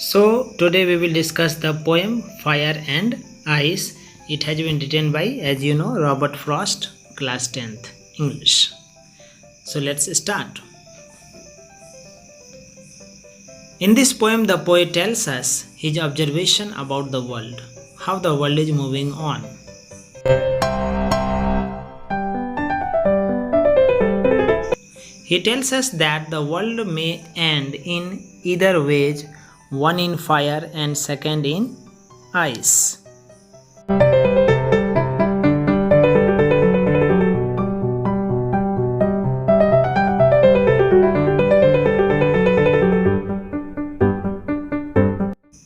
So today we will discuss the poem Fire and Ice. It has been written by, as you know, Robert Frost, class 10th English. So let's start. In this poem, the poet tells us his observation about the world, how the world is moving on. He tells us that the world may end in either ways, one in fire and second in ice.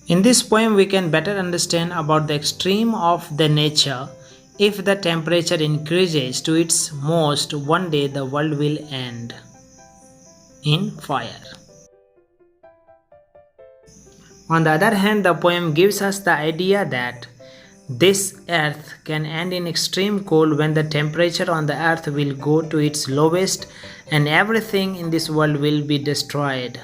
In this poem, we can better understand about the extreme of the nature. If the temperature increases to its most, one day the world will end in fire. On the other hand, the poem gives us the idea that this earth can end in extreme cold when the temperature on the earth will go to its lowest and everything in this world will be destroyed.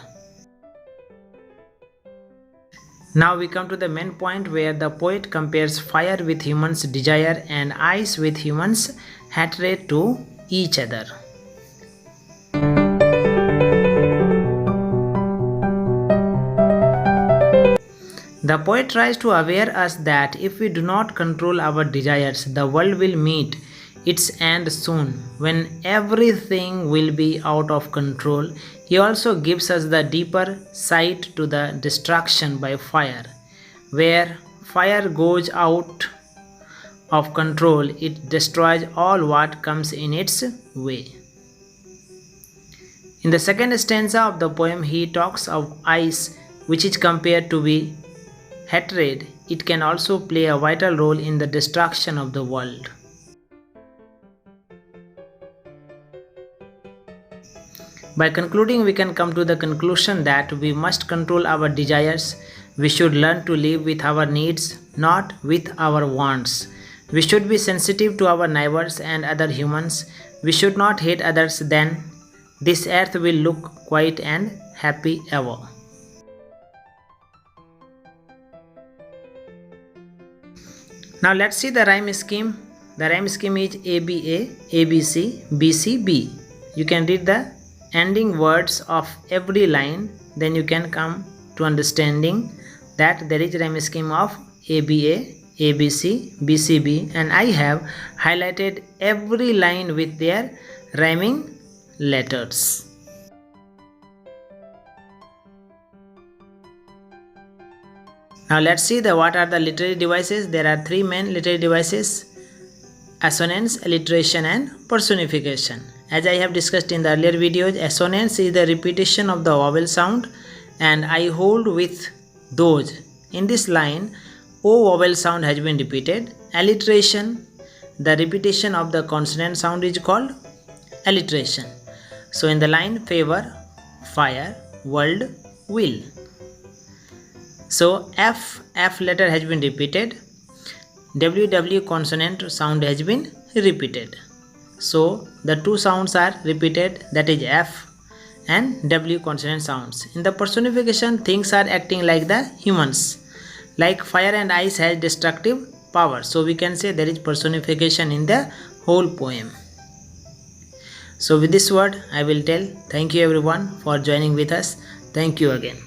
Now we come to the main point where the poet compares fire with humans' desire and ice with humans' hatred to each other. The poet tries to aware us that if we do not control our desires, the world will meet its end soon when everything will be out of control. He also gives us the deeper sight to the destruction by fire. Where fire goes out of control, it destroys all what comes in its way. In the second stanza of the poem, he talks of ice, which is compared to be hatred. It can also play a vital role in the destruction of the world. By concluding, we can come to the conclusion that we must control our desires. We should learn to live with our needs, not with our wants. We should be sensitive to our neighbors and other humans. We should not hate others, then this earth will look quiet and happy ever. Now let's see the rhyme scheme. The rhyme scheme is ABA, ABC, BCB. You can read the ending words of every line, then you can come to understanding that there is a rhyme scheme of ABA, ABC, BCB, and I have highlighted every line with their rhyming letters. Now let's see what are the literary devices. There are three main literary devices: assonance, alliteration, and personification. As I have discussed in the earlier videos, assonance is the repetition of the vowel sound, and I hold with those. In this line, O vowel sound has been repeated. Alliteration, the repetition of the consonant sound is called alliteration. So in the line, favor, fire, world, will. So F letter has been repeated. WW consonant sound has been repeated. So the two sounds are repeated, that is F and W consonant sounds. In the personification, things are acting like the humans. Like fire and ice has destructive power. So we can say there is personification in the whole poem. So with this word, I will tell thank you everyone for joining with us. Thank you again.